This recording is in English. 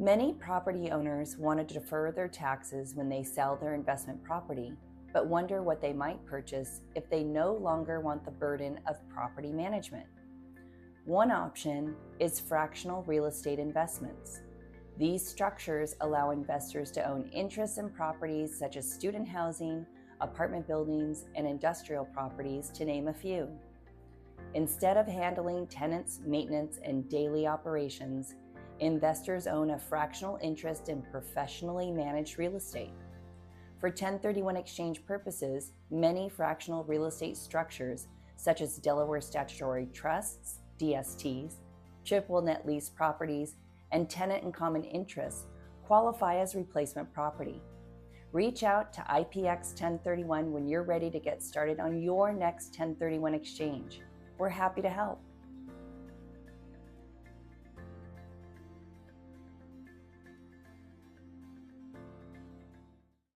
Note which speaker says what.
Speaker 1: Many property owners want to defer their taxes when they sell their investment property, but wonder what they might purchase if they no longer want the burden of property management. One option is fractional real estate investments. These structures allow investors to own interests in properties such as student housing, apartment buildings, and industrial properties, to name a few. Instead of handling tenants, maintenance, and daily operations, investors own a fractional interest in professionally managed real estate. For 1031 exchange purposes, many fractional real estate structures, such as Delaware statutory trusts, DSTs, triple net lease properties, and tenant in common interests, qualify as replacement property. Reach out to IPX1031 when you're ready to get started on your next 1031 exchange. We're happy to help.